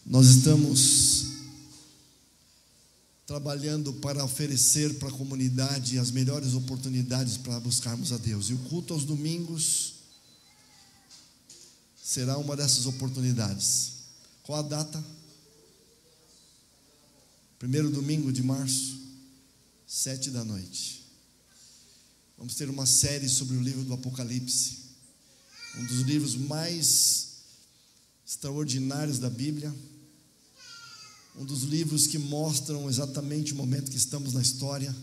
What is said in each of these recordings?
Nós estamos trabalhando para oferecer para a comunidade as melhores oportunidades para buscarmos a Deus. E o culto aos domingos será uma dessas oportunidades. Qual a data? 1º domingo de março, 19h. Vamos ter uma série sobre o livro do Apocalipse, um dos livros mais extraordinários da Bíblia, um dos livros que mostram exatamente o momento que estamos na história,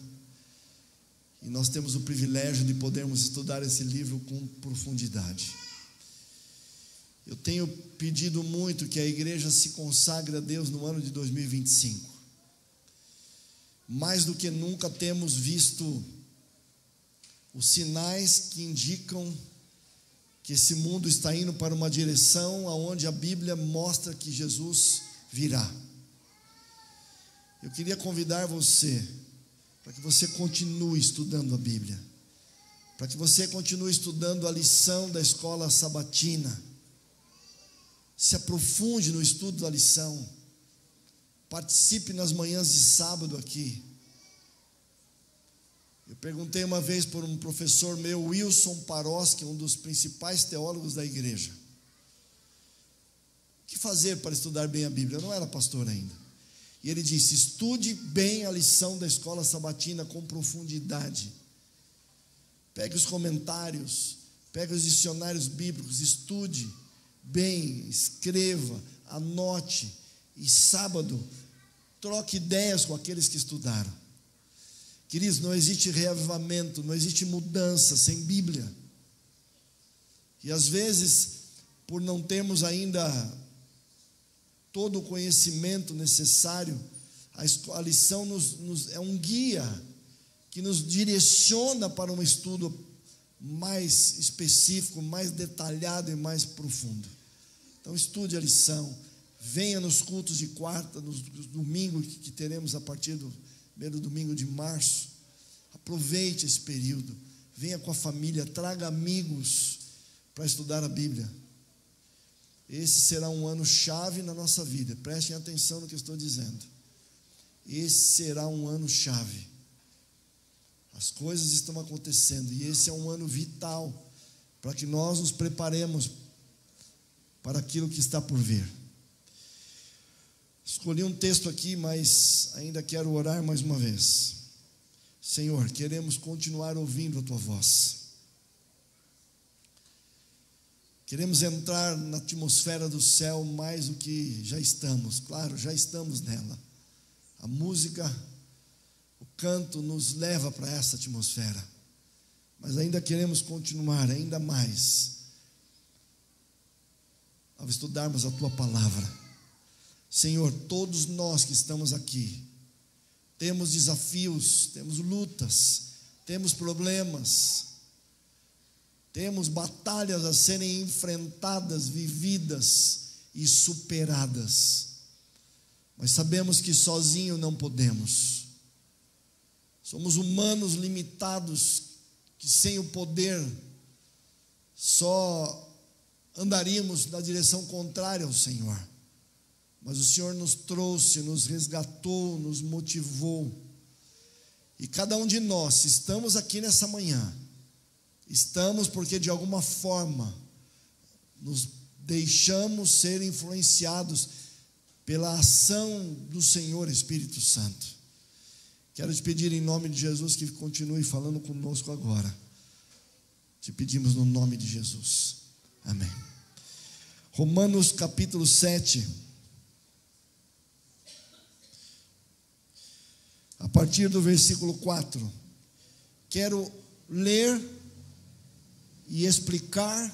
e nós temos o privilégio de podermos estudar esse livro com profundidade. Eu tenho pedido muito que a igreja se consagre a Deus no ano de 2025. Mais do que nunca temos visto os sinais que indicam que esse mundo está indo para uma direção aonde a Bíblia mostra que Jesus virá. Eu queria convidar você para que você continue estudando a Bíblia, para que você continue estudando a lição da escola sabatina, se aprofunde no estudo da lição, participe nas manhãs de sábado aqui. Eu perguntei uma vez por um professor meu, Wilson Paroski, um dos principais teólogos da igreja, o que fazer para estudar bem a Bíblia? Eu não era pastor ainda. E ele disse: estude bem a lição da escola sabatina com profundidade. Pegue os comentários, pegue os dicionários bíblicos, estude bem, escreva, anote, e sábado troque ideias com aqueles que estudaram. Queridos, não existe reavivamento, não existe mudança sem Bíblia. E às vezes, por não termos ainda todo o conhecimento necessário, a lição é um guia que nos direciona para um estudo mais específico, mais detalhado e mais profundo. Então estude a lição, venha nos cultos de quarta, nos domingos que teremos a partir do 1º domingo de março. Aproveite esse período, venha com a família, traga amigos para estudar a Bíblia. Esse será um ano chave na nossa vida, prestem atenção no que eu estou dizendo. Esse será um ano chave. As coisas estão acontecendo e esse é um ano vital para que nós nos preparemos para aquilo que está por vir. Escolhi um texto aqui, mas ainda quero orar mais uma vez. Senhor, queremos continuar ouvindo a Tua voz. Queremos entrar na atmosfera do céu mais do que já estamos. Claro, já estamos nela. A música, o canto nos leva para essa atmosfera. Mas ainda queremos continuar ainda mais ao estudarmos a Tua palavra. Senhor, todos nós que estamos aqui temos desafios, temos lutas, temos problemas, temos batalhas a serem enfrentadas, vividas e superadas. Mas sabemos que sozinho não podemos. Somos humanos limitados, que sem o poder só andaríamos na direção contrária ao Senhor. Mas o Senhor nos trouxe, nos resgatou, nos motivou. E cada um de nós, se estamos aqui nessa manhã, estamos porque de alguma forma nos deixamos ser influenciados pela ação do Senhor Espírito Santo. Quero te pedir em nome de Jesus que continue falando conosco agora. Te pedimos no nome de Jesus. Amém. Romanos capítulo 7. A partir do versículo 4. Quero ler e explicar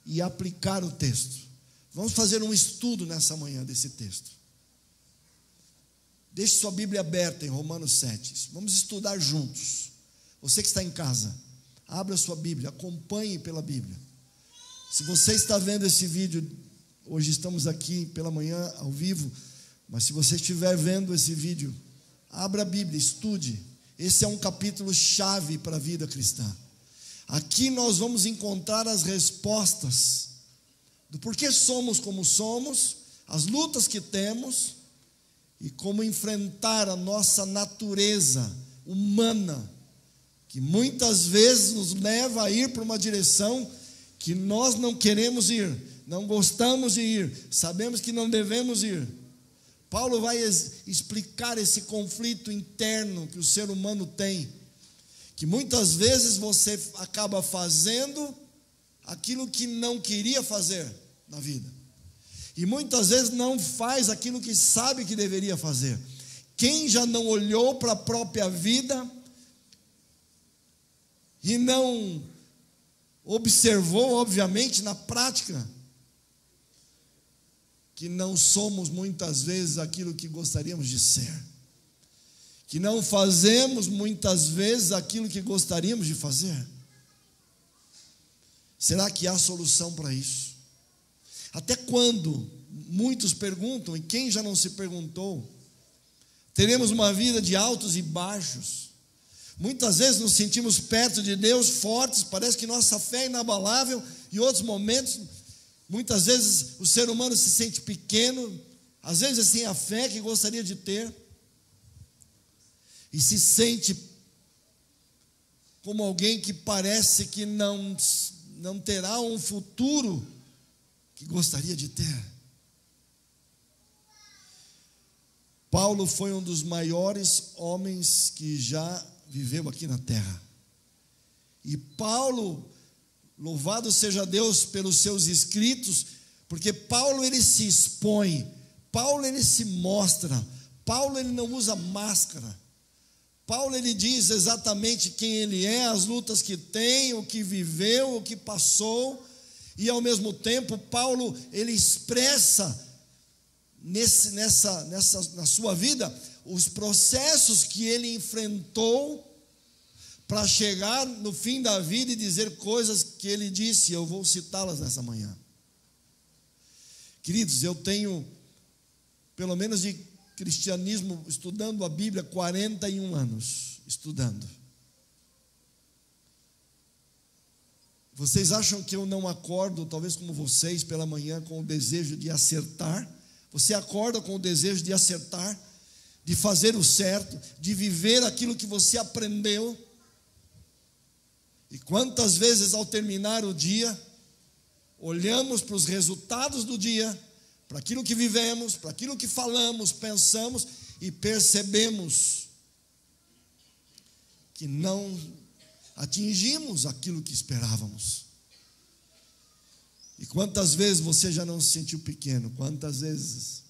e aplicar o texto. Vamos fazer um estudo nessa manhã desse texto. Deixe sua Bíblia aberta em Romanos 7. Vamos estudar juntos. Você que está em casa, abra sua Bíblia, acompanhe pela Bíblia. Se você está vendo esse vídeo, hoje estamos aqui pela manhã ao vivo, mas se você estiver vendo esse vídeo, abra a Bíblia, estude. Esse é um capítulo chave para a vida cristã. Aqui nós vamos encontrar as respostas do porquê somos como somos, as lutas que temos e como enfrentar a nossa natureza humana, que muitas vezes nos leva a ir para uma direção que nós não queremos ir, não gostamos de ir, sabemos que não devemos ir. Paulo vai explicar esse conflito interno que o ser humano tem, que muitas vezes você acaba fazendo aquilo que não queria fazer na vida, e muitas vezes não faz aquilo que sabe que deveria fazer. Quem já não olhou para a própria vida e não observou, obviamente, na prática, que não somos muitas vezes aquilo que gostaríamos de ser, que não fazemos muitas vezes aquilo que gostaríamos de fazer? Será que há solução para isso? Até quando, muitos perguntam, e quem já não se perguntou, teremos uma vida de altos e baixos? Muitas vezes nos sentimos perto de Deus, fortes, parece que nossa fé é inabalável, e outros momentos, muitas vezes o ser humano se sente pequeno, às vezes sem a fé que gostaria de ter, e se sente como alguém que parece que não terá um futuro que gostaria de ter. Paulo foi um dos maiores homens que já viveu aqui na terra. E Paulo, louvado seja Deus pelos seus escritos, porque Paulo ele se expõe, Paulo ele se mostra, Paulo ele não usa máscara. Paulo ele diz exatamente quem ele é, as lutas que tem, o que viveu, o que passou, e ao mesmo tempo Paulo ele expressa na sua vida os processos que ele enfrentou para chegar no fim da vida e dizer coisas que ele disse. Eu vou citá-las nessa manhã. Queridos, eu tenho pelo menos de cristianismo, estudando a Bíblia, 41 anos estudando. Vocês acham que eu não acordo, talvez como vocês, pela manhã com o desejo de acertar? Você acorda com o desejo de acertar, de fazer o certo, de viver aquilo que você aprendeu? E quantas vezes ao terminar o dia, olhamos para os resultados do dia, para aquilo que vivemos, para aquilo que falamos, pensamos e percebemos que não atingimos aquilo que esperávamos. E quantas vezes você já não se sentiu pequeno? Quantas vezes?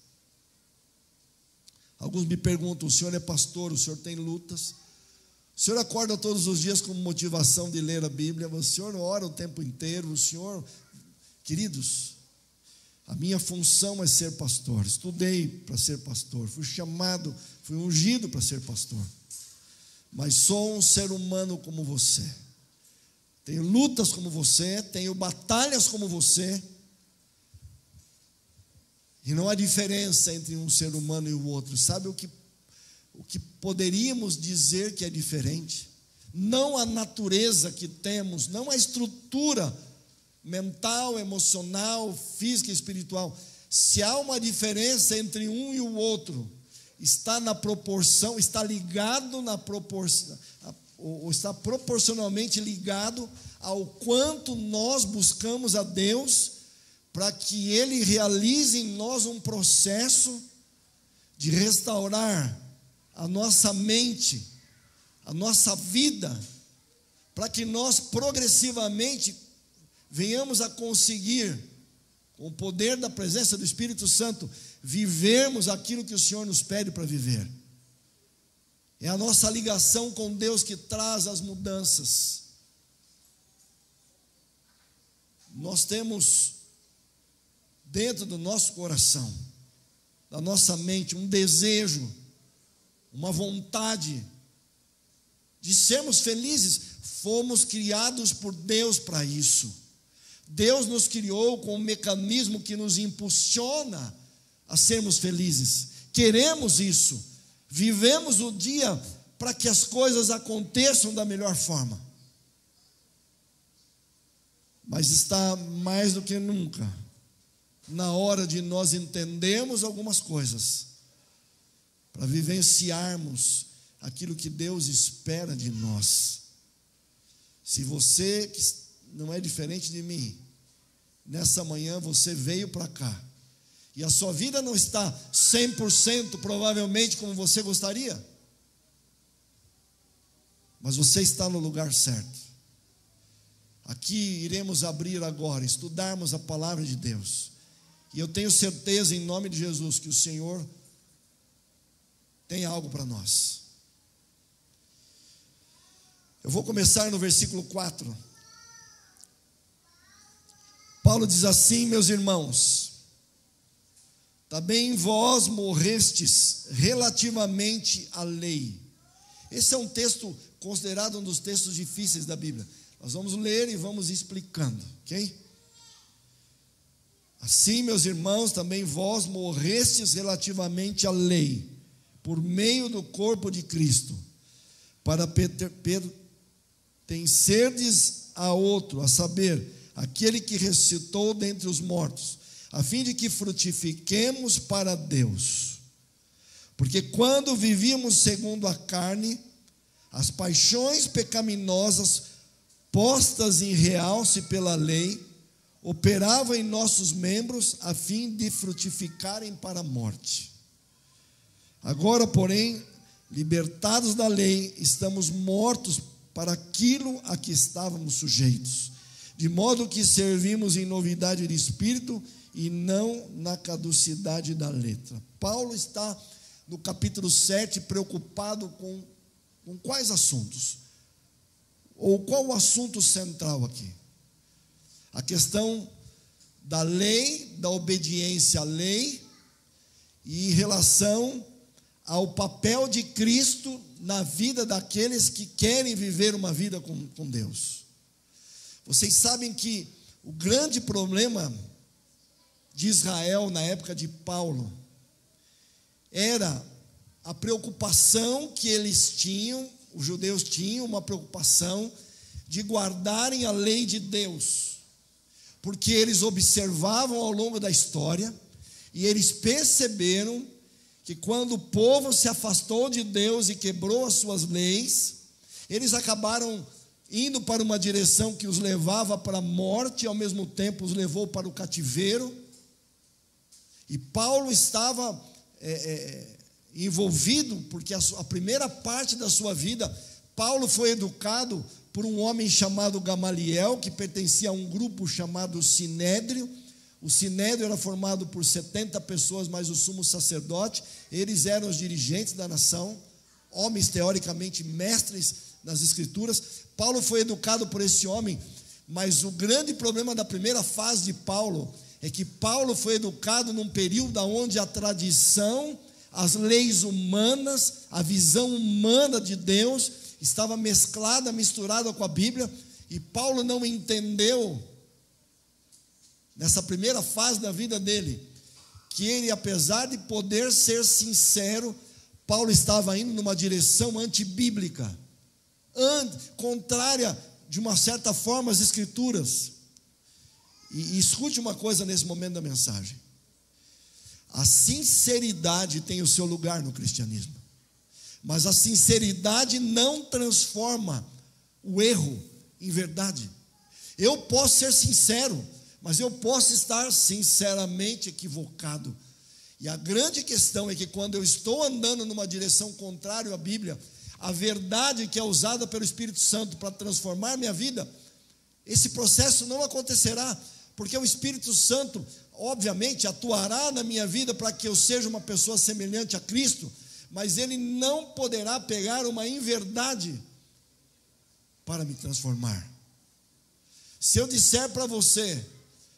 Alguns me perguntam: o senhor é pastor, o senhor tem lutas, o senhor acorda todos os dias com motivação de ler a Bíblia, o senhor ora o tempo inteiro, o senhor... Queridos, a minha função é ser pastor. Estudei para ser pastor, fui chamado, fui ungido para ser pastor, mas sou um ser humano como você. Tenho lutas como você, tenho batalhas como você, e não há diferença entre um ser humano e o outro. Sabe o que poderíamos dizer que é diferente? Não a natureza que temos, não a estrutura mental, emocional, física e espiritual. Se há uma diferença entre um e o outro, está na proporção, está ligado na proporção, ou está proporcionalmente ligado ao quanto nós buscamos a Deus para que Ele realize em nós um processo de restaurar a nossa mente, a nossa vida, para que nós progressivamente venhamos a conseguir, com o poder da presença do Espírito Santo, vivermos aquilo que o Senhor nos pede para viver. É a nossa ligação com Deus que traz as mudanças. Nós temos dentro do nosso coração, da nossa mente, um desejo, uma vontade de sermos felizes. Fomos criados por Deus para isso. Deus nos criou com um mecanismo que nos impulsiona a sermos felizes. Queremos isso. Vivemos o dia para que as coisas aconteçam da melhor forma. Mas está mais do que nunca na hora de nós entendermos algumas coisas, para vivenciarmos aquilo que Deus espera de nós. Se você, que não é diferente de mim, nessa manhã você veio para cá, e a sua vida não está 100% provavelmente como você gostaria, mas você está no lugar certo. Aqui iremos abrir agora, estudarmos a palavra de Deus, e eu tenho certeza em nome de Jesus que o Senhor tem algo para nós. Eu vou começar no versículo 4. Paulo diz assim: meus irmãos, também vós morrestes relativamente à lei. Esse é um texto considerado um dos textos difíceis da Bíblia. Nós vamos ler e vamos explicando, ok? Assim, meus irmãos, também vós morrestes relativamente à lei, por meio do corpo de Cristo, para pertencerdes a outro, a saber, aquele que ressuscitou dentre os mortos, a fim de que frutifiquemos para Deus. Porque quando vivíamos segundo a carne, as paixões pecaminosas postas em realce pela lei, operavam em nossos membros a fim de frutificarem para a morte. Agora, porém, libertados da lei, estamos mortos para aquilo a que estávamos sujeitos, de modo que servimos em novidade de espírito e não na caducidade da letra. Paulo está no capítulo 7 preocupado com quais assuntos? Ou qual o assunto central aqui? A questão da lei, da obediência à lei, e em relação ao papel de Cristo na vida daqueles que querem viver uma vida com Deus. Vocês sabem que o grande problema de Israel na época de Paulo era a preocupação que eles tinham, os judeus tinham uma preocupação de guardarem a lei de Deus, porque eles observavam ao longo da história e eles perceberam que quando o povo se afastou de Deus e quebrou as suas leis, eles acabaram indo para uma direção que os levava para a morte e ao mesmo tempo os levou para o cativeiro. E Paulo estava envolvido, porque a primeira parte da sua vida, Paulo foi educado por um homem chamado Gamaliel, que pertencia a um grupo chamado Sinédrio. O Sinédrio era formado por 70 pessoas, mais o sumo sacerdote. Eles eram os dirigentes da nação, homens teoricamente mestres nas escrituras. Paulo foi educado por esse homem, mas o grande problema da primeira fase de Paulo é que Paulo foi educado num período onde a tradição, as leis humanas, a visão humana de Deus estava misturada com a Bíblia, e Paulo não entendeu, nessa primeira fase da vida dele, que ele, apesar de poder ser sincero, Paulo estava indo numa direção antibíblica, contrária, de uma certa forma, às Escrituras. E escute uma coisa nesse momento da mensagem: a sinceridade tem o seu lugar no cristianismo, mas a sinceridade não transforma o erro em verdade. Eu posso ser sincero, mas eu posso estar sinceramente equivocado. E a grande questão é que quando eu estou andando numa direção contrária à Bíblia, a verdade que é usada pelo Espírito Santo para transformar minha vida, esse processo não acontecerá, porque o Espírito Santo, obviamente, atuará na minha vida para que eu seja uma pessoa semelhante a Cristo, mas ele não poderá pegar uma inverdade para me transformar. Se eu disser para você,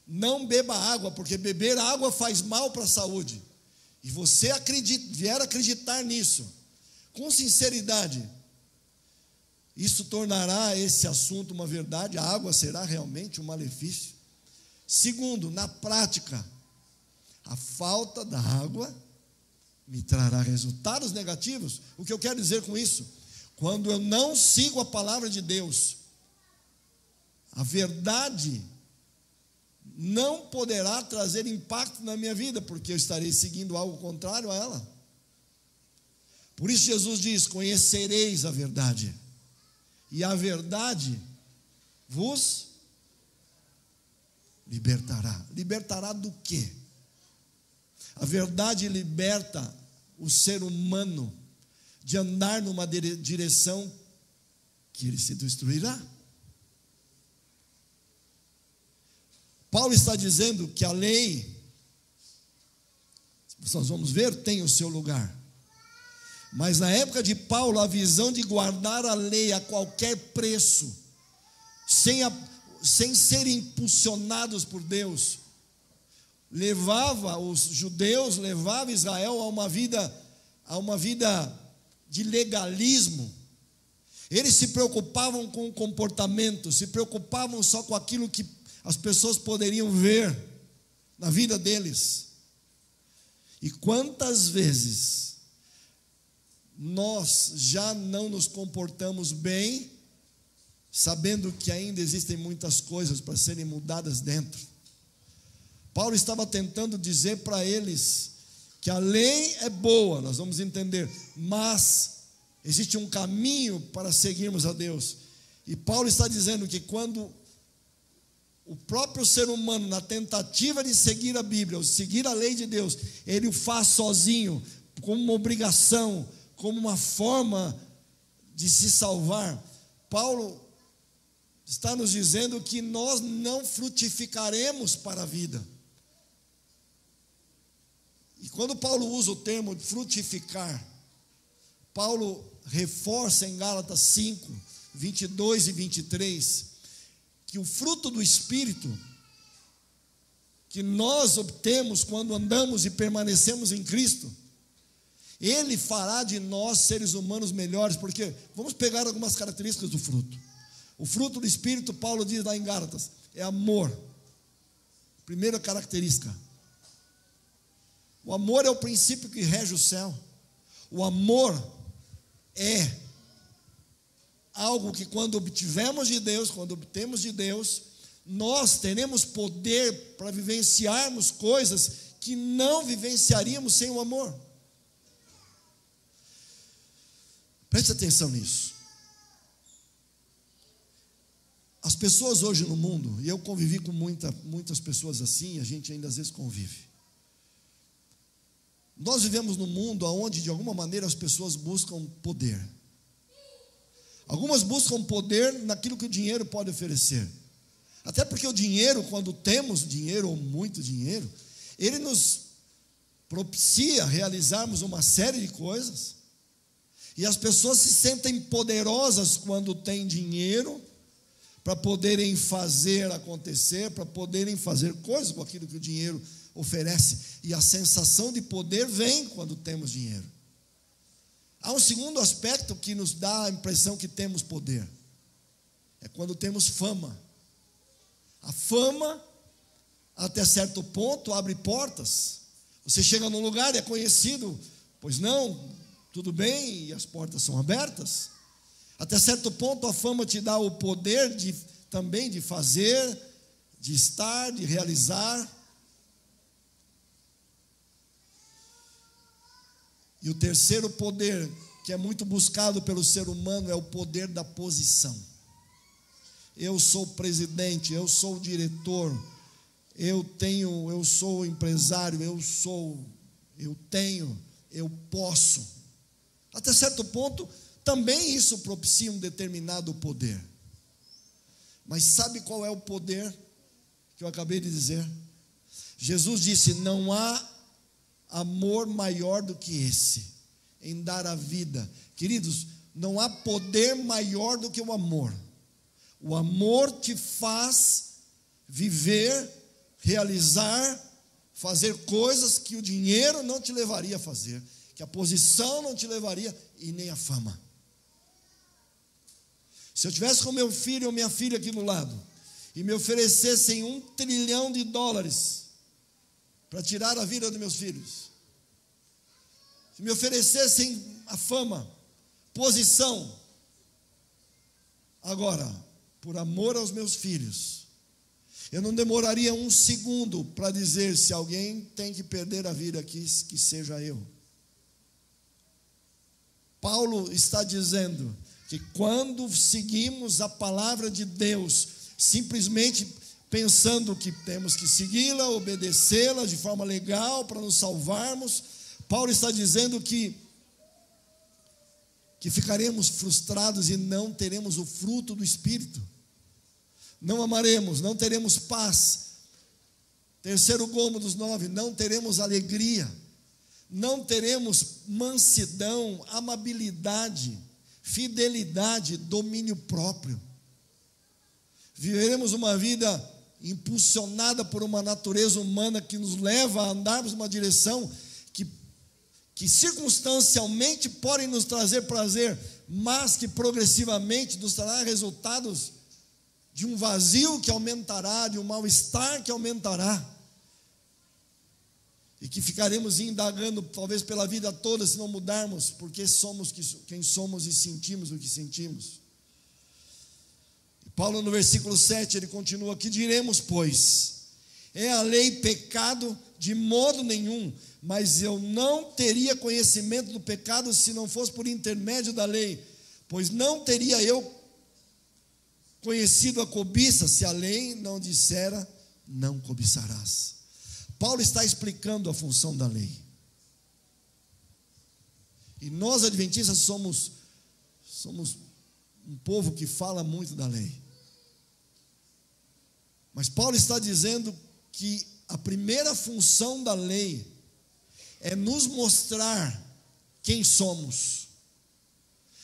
não beba água, porque beber água faz mal para a saúde, e você vier acreditar nisso, com sinceridade, isso tornará esse assunto uma verdade, a água será realmente um malefício. Segundo, na prática, a falta da água me trará resultados negativos. O que eu quero dizer com isso? Quando eu não sigo a palavra de Deus, a verdade não poderá trazer impacto na minha vida, porque eu estarei seguindo algo contrário a ela. Por isso Jesus diz: conhecereis a verdade, e a verdade vos libertará. Libertará do quê? A verdade liberta o ser humano de andar numa direção que ele se destruirá. Paulo está dizendo que a lei, nós vamos ver, tem o seu lugar. Mas na época de Paulo, a visão de guardar a lei a qualquer preço, sem serem impulsionados por Deus, levava os judeus, levava Israel a uma vida de legalismo. Eles se preocupavam com o comportamento, se preocupavam só com aquilo que as pessoas poderiam ver na vida deles. E quantas vezes nós já não nos comportamos bem, sabendo que ainda existem muitas coisas para serem mudadas dentro. Paulo estava tentando dizer para eles que a lei é boa, nós vamos entender, mas existe um caminho para seguirmos a Deus. E Paulo está dizendo que quando o próprio ser humano, na tentativa de seguir a Bíblia, ou seguir a lei de Deus, ele o faz sozinho, como uma obrigação, como uma forma de se salvar. Paulo está nos dizendo que nós não frutificaremos para a vida. E quando Paulo usa o termo frutificar, Paulo reforça em Gálatas 5, 22 e 23, que o fruto do Espírito que nós obtemos quando andamos e permanecemos em Cristo, Ele fará de nós seres humanos melhores, porque vamos pegar algumas características do fruto. O fruto do Espírito, Paulo diz lá em Gálatas, é amor. Primeira característica. O amor é o princípio que rege o céu. O amor é algo que quando obtivemos de Deus, quando obtemos de Deus, nós teremos poder para vivenciarmos coisas que não vivenciaríamos sem o amor. Preste atenção nisso. As pessoas hoje no mundo, e eu convivi com muitas pessoas assim, a gente ainda às vezes convive. Nós vivemos num mundo onde de alguma maneira as pessoas buscam poder. Algumas buscam poder naquilo que o dinheiro pode oferecer. Até porque o dinheiro, quando temos dinheiro ou muito dinheiro, ele nos propicia realizarmos uma série de coisas. E as pessoas se sentem poderosas quando têm dinheiro para poderem fazer acontecer, para poderem fazer coisas com aquilo que o dinheiro oferece. E a sensação de poder vem quando temos dinheiro. Há um segundo aspecto que nos dá a impressão que temos poder. É quando temos fama. A fama, até certo ponto, abre portas. Você chega num lugar e é conhecido, pois não, tudo bem, e as portas são abertas. Até certo ponto a fama te dá o poder também de fazer, de estar, de realizar. E o terceiro poder, que é muito buscado pelo ser humano, é o poder da posição. Eu sou presidente, eu sou diretor, eu sou empresário, eu tenho, eu posso. Até certo ponto, também isso propicia um determinado poder. Mas sabe qual é o poder que eu acabei de dizer? Jesus disse: não há amor maior do que esse, em dar a vida. Queridos, não há poder maior do que o amor. O amor te faz viver, realizar, fazer coisas que o dinheiro não te levaria a fazer, que a posição não te levaria, e nem a fama. Se eu tivesse com meu filho ou minha filha aqui do lado, e me oferecessem $1 trilhão para tirar a vida dos meus filhos, se me oferecessem a fama, posição, agora, por amor aos meus filhos, Eu não demoraria um segundo para dizer: se alguém tem que perder a vida aqui, que seja eu. Paulo está dizendo que quando seguimos a palavra de Deus, simplesmente pensando que temos que segui-la, obedecê-la de forma legal para nos salvarmos, Paulo está dizendo que ficaremos frustrados e não teremos o fruto do Espírito. Não amaremos, não teremos paz. Terceiro gomo dos 9, não teremos alegria, não teremos mansidão, amabilidade, fidelidade, domínio próprio. Viveremos uma vida impulsionada por uma natureza humana que nos leva a andarmos numa direção que circunstancialmente podem nos trazer prazer, mas que progressivamente nos trará resultados de um vazio que aumentará, de um mal-estar que aumentará, e que ficaremos indagando talvez pela vida toda se não mudarmos, porque somos quem somos e sentimos o que sentimos. E Paulo no versículo 7, ele continua: que diremos, pois? É a lei pecado? De modo nenhum, mas eu não teria conhecimento do pecado se não fosse por intermédio da lei, pois não teria eu conhecido a cobiça se a lei não dissera: não cobiçarás. Paulo está explicando a função da lei. E nós adventistas somos um povo que fala muito da lei. Mas Paulo está dizendo que a primeira função da lei é nos mostrar quem somos.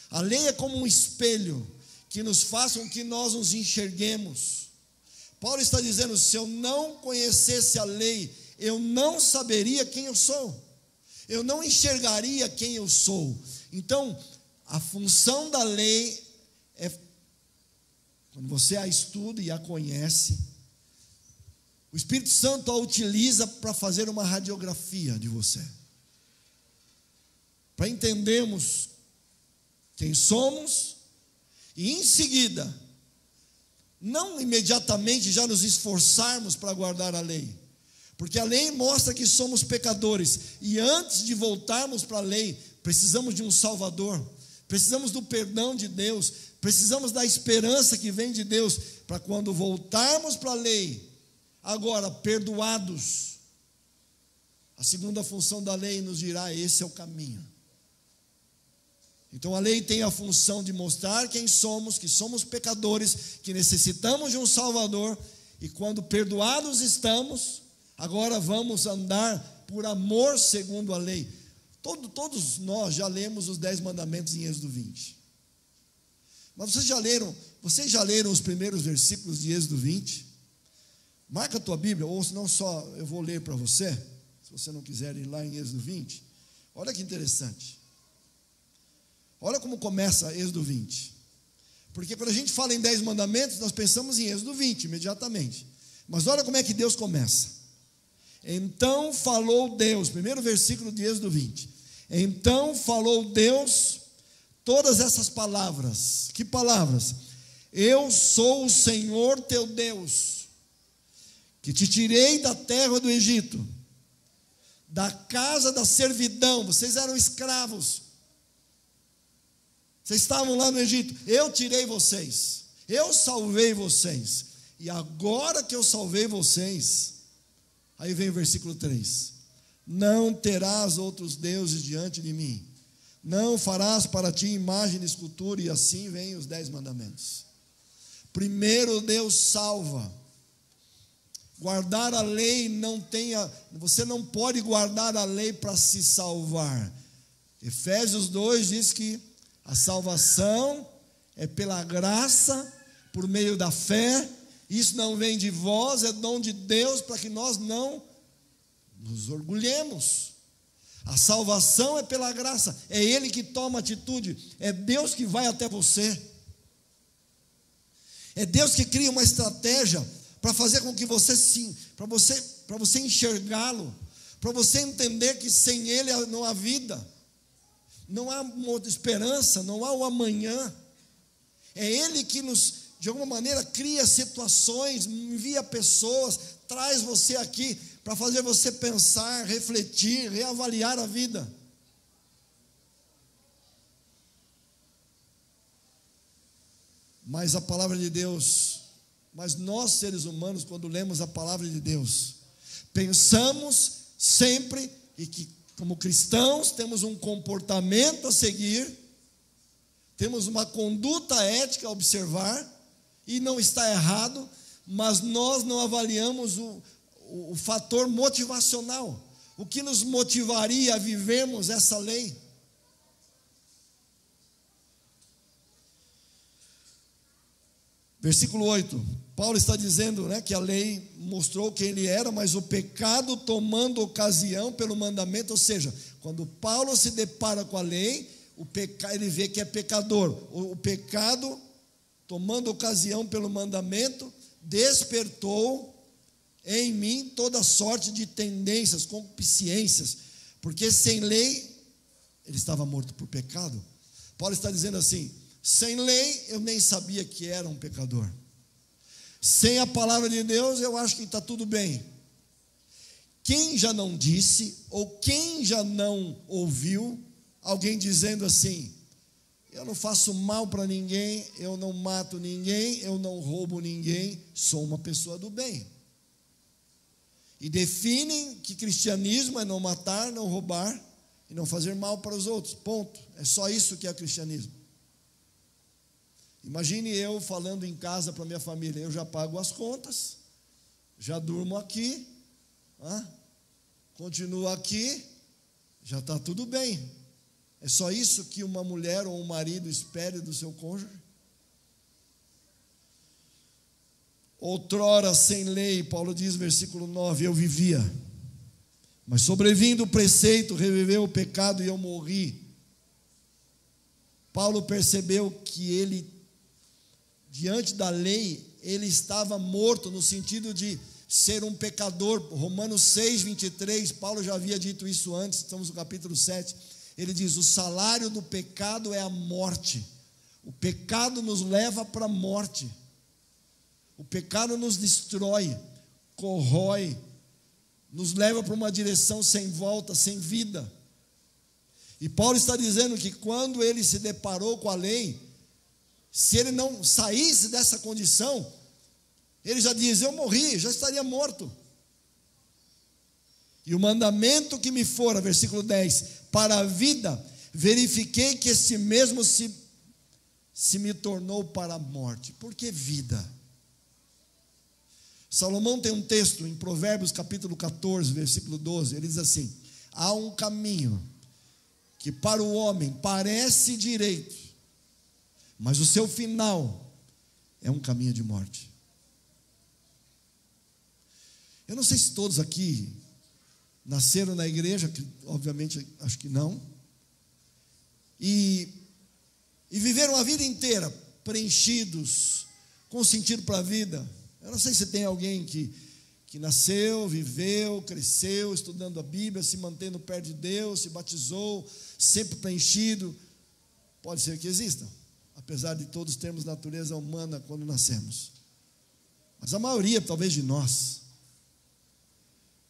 A lei é como um espelho que nos faz com que nós nos enxerguemos. Paulo está dizendo: se eu não conhecesse a lei, eu não saberia quem eu sou, eu não enxergaria quem eu sou. Então, a função da lei é, quando você a estuda e a conhece, o Espírito Santo a utiliza para fazer uma radiografia de você, para entendermos quem somos, e em seguida, não imediatamente já nos esforçarmos para guardar a lei, porque a lei mostra que somos pecadores, e antes de voltarmos para a lei, precisamos de um Salvador, precisamos do perdão de Deus, precisamos da esperança que vem de Deus, para quando voltarmos para a lei, agora perdoados, a segunda função da lei nos dirá: esse é o caminho. Então a lei tem a função de mostrar quem somos, que somos pecadores, que necessitamos de um Salvador, e quando perdoados estamos, agora vamos andar por amor segundo a lei. Todos nós já lemos os 10 mandamentos em Êxodo 20. Mas vocês já leram os primeiros versículos de Êxodo 20? Marca a tua Bíblia, ou se não só eu vou ler para você, se você não quiser ir lá em Êxodo 20. Olha que interessante. Olha como começa Êxodo 20. Porque quando a gente fala em 10 mandamentos, nós pensamos em Êxodo 20 imediatamente. Mas olha como é que Deus começa. Então falou Deus, primeiro versículo de Êxodo 20. Então falou Deus todas essas palavras. Que palavras? Eu sou o Senhor teu Deus, que te tirei da terra do Egito, da casa da servidão. Vocês eram escravos, vocês estavam lá no Egito. Eu tirei vocês, eu salvei vocês, e agora que eu salvei vocês, aí vem o versículo 3: não terás outros deuses diante de mim, não farás para ti imagem de escultura. E assim vem os 10 mandamentos. Primeiro Deus salva. Guardar a lei você não pode guardar a lei para se salvar. Efésios 2 diz que a salvação é pela graça, por meio da fé. Isso não vem de vós, é dom de Deus, para que nós não nos orgulhemos. A salvação é pela graça, é Ele que toma atitude, é Deus que vai até você, é Deus que cria uma estratégia para fazer com que para você enxergá-lo, para você entender que sem Ele não há vida, não há uma esperança, não há o amanhã. É Ele que nos de alguma maneira, cria situações, envia pessoas, traz você aqui para fazer você pensar, refletir, reavaliar a vida. Mas a palavra de Deus, mas nós seres humanos, quando lemos a palavra de Deus, pensamos sempre e que, como cristãos, temos um comportamento a seguir, temos uma conduta ética a observar, e não está errado, mas nós não avaliamos o fator motivacional, o que nos motivaria a vivermos essa lei. Versículo 8, Paulo está dizendo, que a lei mostrou quem ele era, mas o pecado tomando ocasião pelo mandamento, ou seja, quando Paulo se depara com a lei, ele vê que é pecador, o pecado tomando ocasião pelo mandamento, despertou em mim toda sorte de tendências, concupiscências, porque sem lei, ele estava morto por pecado. Paulo está dizendo assim, sem lei, eu nem sabia que era um pecador. Sem a palavra de Deus, eu acho que está tudo bem. Quem já não disse, ou quem já não ouviu, alguém dizendo assim, eu não faço mal para ninguém, eu não mato ninguém, eu não roubo ninguém, sou uma pessoa do bem. E definem que cristianismo é não matar, não roubar e não fazer mal para os outros, ponto. É só isso que é cristianismo. Imagine eu falando em casa para minha família, eu já pago as contas, já durmo aqui, continuo aqui, já está tudo bem. É só isso que uma mulher ou um marido espere do seu cônjuge? Outrora sem lei, Paulo diz, versículo 9, eu vivia, mas sobrevindo o preceito, reviveu o pecado e eu morri. Paulo percebeu que ele, diante da lei, ele estava morto, no sentido de ser um pecador. Romanos 6, 23, Paulo já havia dito isso antes, estamos no capítulo 7, ele diz, o salário do pecado é a morte, o pecado nos leva para a morte, o pecado nos destrói, corrói, nos leva para uma direção sem volta, sem vida. E Paulo está dizendo que quando ele se deparou com a lei, se ele não saísse dessa condição, ele já diz, eu morri, já estaria morto. E o mandamento que me fora, versículo 10, para a vida, verifiquei que esse mesmo se me tornou para a morte. Por que vida? Salomão tem um texto em Provérbios capítulo 14, versículo 12, ele diz assim, há um caminho que para o homem parece direito, mas o seu final é um caminho de morte. Eu não sei se todos aqui nasceram na igreja, obviamente acho que não, e viveram a vida inteira preenchidos, com sentido para a vida. Eu não sei se tem alguém que nasceu, viveu, cresceu, estudando a Bíblia, se mantendo perto de Deus, se batizou, sempre preenchido. Pode ser que existam, apesar de todos termos natureza humana quando nascemos. Mas a maioria, talvez, de nós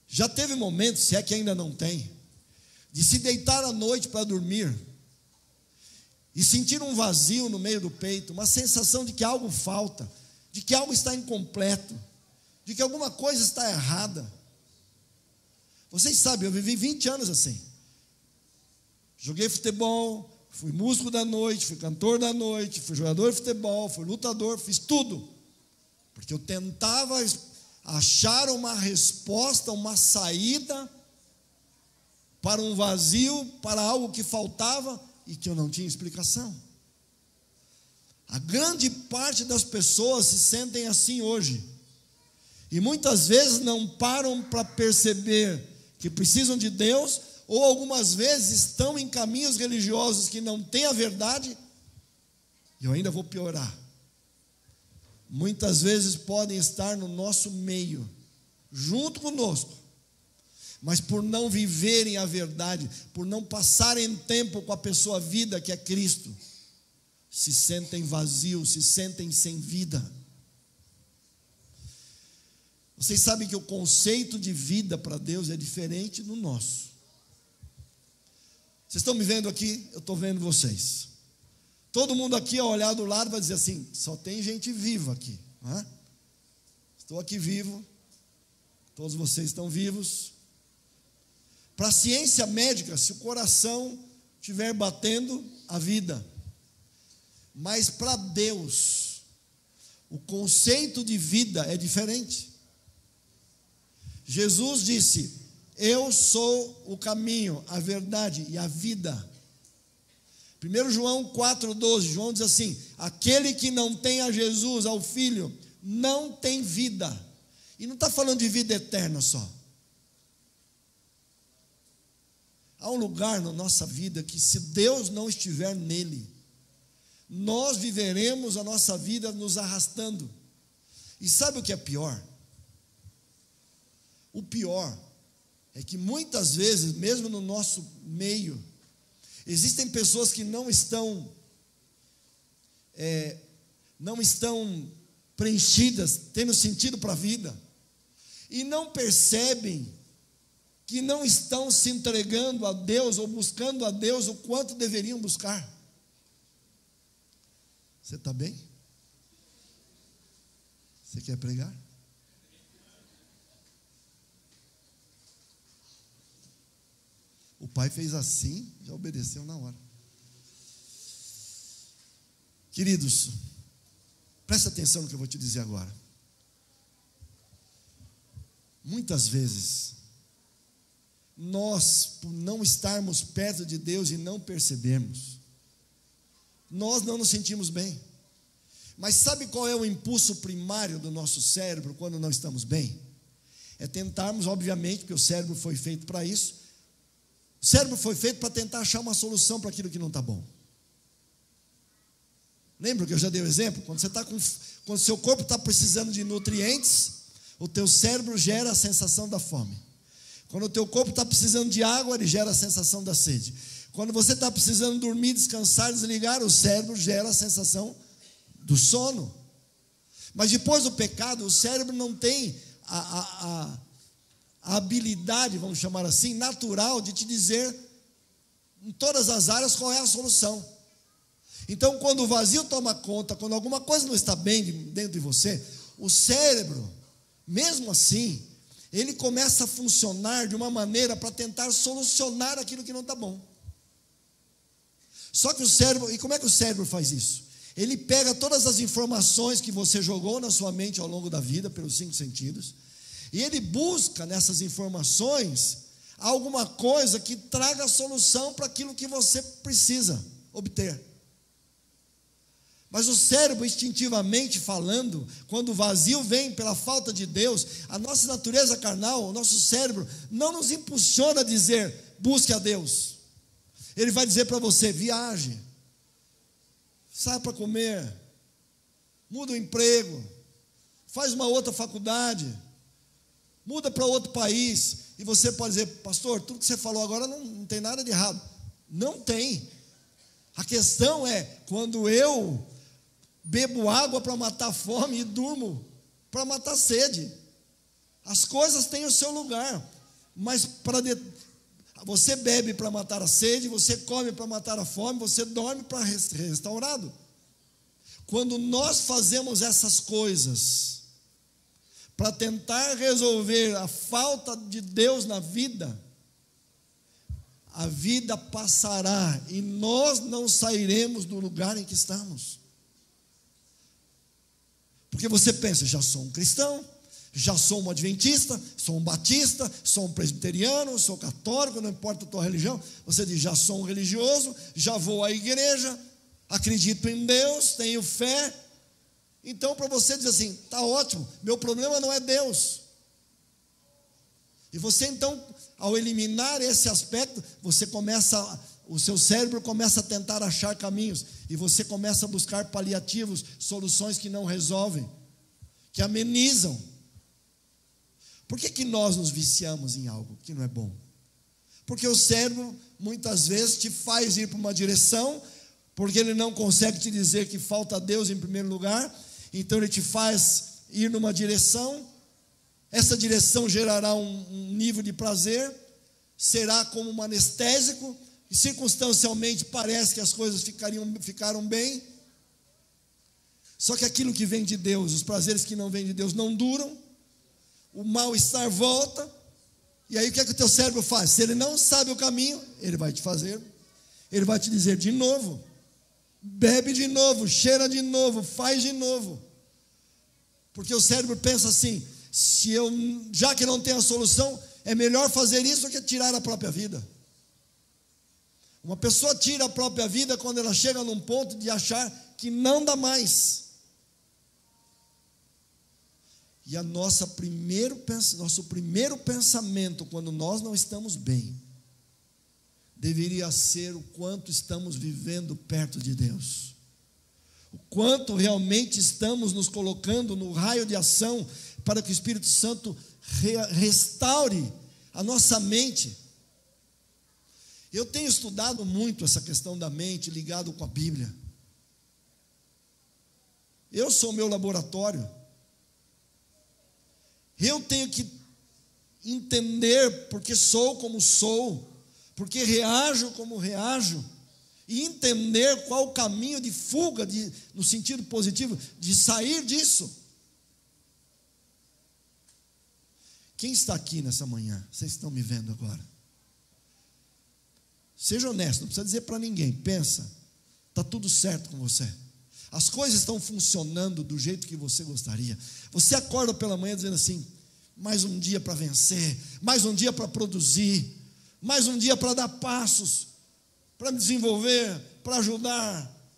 já teve momentos, se é que ainda não tem, de se deitar à noite para dormir e sentir um vazio no meio do peito, uma sensação de que algo falta, de que algo está incompleto, de que alguma coisa está errada. Vocês sabem, eu vivi 20 anos assim. Joguei futebol, fui músico da noite, fui cantor da noite, fui jogador de futebol, fui lutador, fiz tudo, porque eu tentava achar uma resposta, uma saída para um vazio, para algo que faltava e que eu não tinha explicação. A grande parte das pessoas se sentem assim hoje, e muitas vezes não param para perceber que precisam de Deus, ou algumas vezes estão em caminhos religiosos que não têm a verdade. E eu ainda vou piorar, muitas vezes podem estar no nosso meio, junto conosco, mas por não viverem a verdade, por não passarem tempo com a pessoa vida que é Cristo, se sentem vazios, se sentem sem vida. Vocês sabem que o conceito de vida para Deus é diferente do nosso. Vocês estão me vendo aqui? Eu estou vendo vocês. Todo mundo aqui, ao olhar do lado, vai dizer assim: só tem gente viva aqui. Estou aqui vivo, todos vocês estão vivos. Para a ciência médica, se o coração estiver batendo, a vida. Mas para Deus, o conceito de vida é diferente. Jesus disse: eu sou o caminho, a verdade e a vida. 1 João 4,12, João diz assim: aquele que não tem a Jesus, ao Filho, não tem vida. E não está falando de vida eterna só. Há um lugar na nossa vida que, se Deus não estiver nele, nós viveremos a nossa vida nos arrastando. E sabe o que é pior? O pior é que muitas vezes, mesmo no nosso meio, existem pessoas que não estão preenchidas, tendo sentido para a vida, e não percebem que não estão se entregando a Deus ou buscando a Deus o quanto deveriam buscar. Você está bem? Você quer pregar? O pai fez assim, já obedeceu na hora. Queridos, presta atenção no que eu vou te dizer agora. Muitas vezes, nós, por não estarmos perto de Deus e não percebermos, nós não nos sentimos bem. Mas sabe qual é o impulso primário do nosso cérebro quando não estamos bem? É tentarmos, obviamente, porque o cérebro foi feito para isso. O cérebro foi feito para tentar achar uma solução para aquilo que não está bom. Lembra que eu já dei o exemplo? Quando o seu corpo está precisando de nutrientes, o teu cérebro gera a sensação da fome. Quando o teu corpo está precisando de água, ele gera a sensação da sede. Quando você está precisando dormir, descansar, desligar, o cérebro gera a sensação do sono. Mas depois do pecado, o cérebro não tem a habilidade, vamos chamar assim, natural de te dizer em todas as áreas qual é a solução. Então, quando o vazio toma conta, quando alguma coisa não está bem dentro de você, o cérebro, mesmo assim, ele começa a funcionar de uma maneira para tentar solucionar aquilo que não está bom. Só que o cérebro, e como é que o cérebro faz isso? Ele pega todas as informações que você jogou na sua mente ao longo da vida, pelos 5 sentidos, e ele busca nessas informações alguma coisa que traga a solução para aquilo que você precisa obter. Mas o cérebro, instintivamente falando, quando o vazio vem pela falta de Deus, a nossa natureza carnal, o nosso cérebro, não nos impulsiona a dizer: busque a Deus. Ele vai dizer para você: viaje, saia para comer, muda o emprego, faz uma outra faculdade, muda para outro país. E você pode dizer: pastor, tudo que você falou agora não tem nada de errado. Não tem. A questão é, quando eu bebo água para matar a fome e durmo para matar a sede. As coisas têm o seu lugar, mas você bebe para matar a sede, você come para matar a fome, você dorme para ser restaurado. Quando nós fazemos essas coisas para tentar resolver a falta de Deus na vida, a vida passará e nós não sairemos do lugar em que estamos. Porque você pensa: já sou um cristão, já sou um adventista, sou um batista, sou um presbiteriano, sou católico, não importa a tua religião. Você diz: já sou um religioso, já vou à igreja, acredito em Deus, tenho fé. Então, para você dizer assim: está ótimo, meu problema não é Deus. E você então, ao eliminar esse aspecto, o seu cérebro começa a tentar achar caminhos, e você começa a buscar paliativos, soluções que não resolvem, que amenizam. Por que nós nos viciamos em algo que não é bom? Porque o cérebro muitas vezes te faz ir para uma direção porque ele não consegue te dizer que falta Deus em primeiro lugar, então ele te faz ir numa direção, essa direção gerará um nível de prazer, será como um anestésico, e circunstancialmente parece que as coisas ficaram bem, só que aquilo que vem de Deus, os prazeres que não vêm de Deus não duram, o mal-estar volta, e aí o que é que o teu cérebro faz? Se ele não sabe o caminho, ele vai te dizer de novo, bebe de novo, cheira de novo, faz de novo, porque o cérebro pensa assim, já que não tem a solução, é melhor fazer isso do que tirar a própria vida. Uma pessoa tira a própria vida quando ela chega num ponto de achar que não dá mais. E nosso primeiro pensamento, quando nós não estamos bem, deveria ser o quanto estamos vivendo perto de Deus. O quanto realmente estamos nos colocando no raio de ação para que o Espírito Santo restaure a nossa mente. Eu tenho estudado muito essa questão da mente ligado com a Bíblia. Eu sou o meu laboratório. Eu tenho que entender porque sou como sou, porque reajo como reajo, e entender qual o caminho de fuga, no sentido positivo, de sair disso. Quem está aqui nessa manhã? Vocês estão me vendo agora? Seja honesto, não precisa dizer para ninguém. Pensa, está tudo certo com você. As coisas estão funcionando do jeito que você gostaria. Você acorda pela manhã dizendo assim, mais um dia para vencer, mais um dia para produzir, mais um dia para dar passos, para me desenvolver, para ajudar,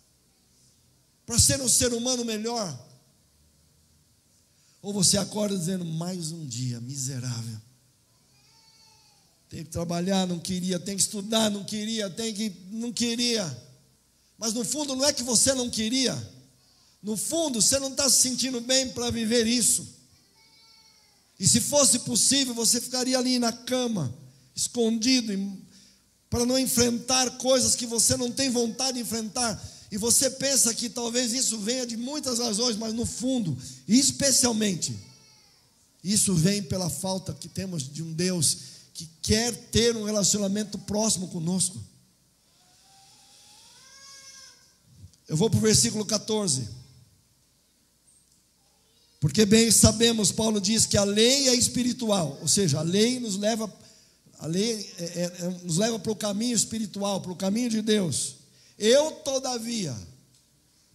para ser um ser humano melhor. Ou você acorda dizendo, mais um dia, miserável. Tem que trabalhar, não queria, tem que estudar, não queria, não queria. Mas no fundo não é que você não queria. No fundo você não está se sentindo bem para viver isso. E se fosse possível, você ficaria ali na cama, escondido, para não enfrentar coisas que você não tem vontade de enfrentar. E você pensa que talvez isso venha de muitas razões, mas no fundo, especialmente, isso vem pela falta que temos de um Deus que quer ter um relacionamento próximo conosco. Eu vou para o versículo 14. Porque bem sabemos, Paulo diz que a lei é espiritual, ou seja, a lei nos leva para o caminho espiritual, para o caminho de Deus. Eu, todavia,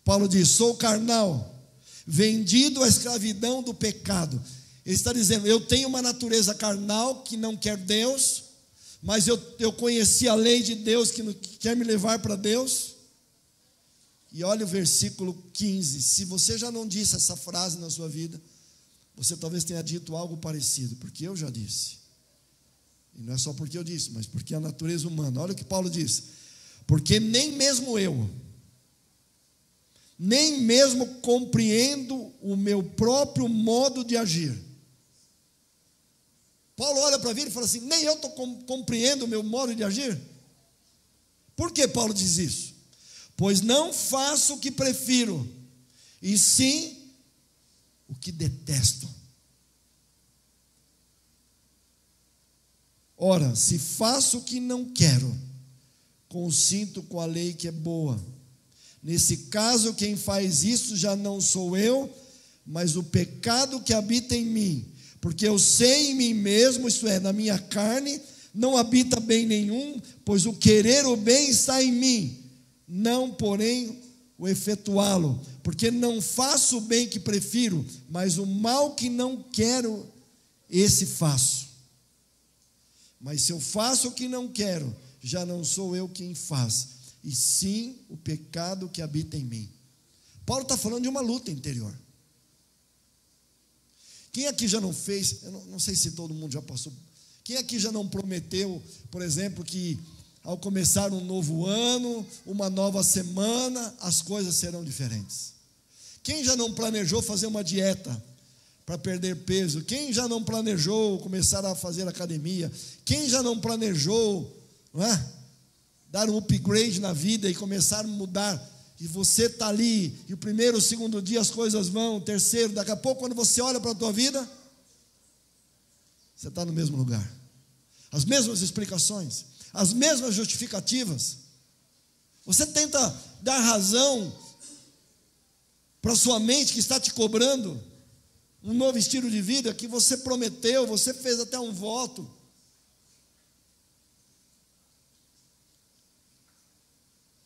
Paulo diz, sou carnal, vendido à escravidão do pecado. Ele está dizendo, eu tenho uma natureza carnal que não quer Deus, mas eu conheci a lei de Deus que quer me levar para Deus. E olha o versículo 15, se você já não disse essa frase na sua vida, você talvez tenha dito algo parecido, porque eu já disse. E não é só porque eu disse, mas porque a natureza humana. Olha o que Paulo diz, porque nem mesmo eu, nem mesmo compreendo o meu próprio modo de agir. Paulo olha para a vida e fala assim, nem eu compreendo o meu modo de agir. Por que Paulo diz isso? Pois não faço o que prefiro, e sim o que detesto. Ora, se faço o que não quero, consinto com a lei que é boa. Nesse caso, quem faz isso já não sou eu, mas o pecado que habita em mim. Porque eu sei em mim mesmo, isto é, na minha carne, não habita bem nenhum, pois o querer o bem está em mim, não, porém, o efetuá-lo. Porque não faço o bem que prefiro, mas o mal que não quero, esse faço. Mas se eu faço o que não quero, já não sou eu quem faz, e sim o pecado que habita em mim. Paulo está falando de uma luta interior. Quem aqui já não fez, eu não sei se todo mundo já passou, quem aqui já não prometeu, por exemplo, que ao começar um novo ano, uma nova semana, as coisas serão diferentes? Quem já não planejou fazer uma dieta para perder peso? Quem já não planejou começar a fazer academia? Quem já não planejou, não é? dar um upgrade na vida e começar a mudar, e você está ali, e o primeiro, o segundo dia as coisas vão, o terceiro, daqui a pouco quando você olha para a tua vida, você está no mesmo lugar, as mesmas explicações, as mesmas justificativas, você tenta dar razão para a sua mente que está te cobrando um novo estilo de vida que você prometeu, você fez até um voto.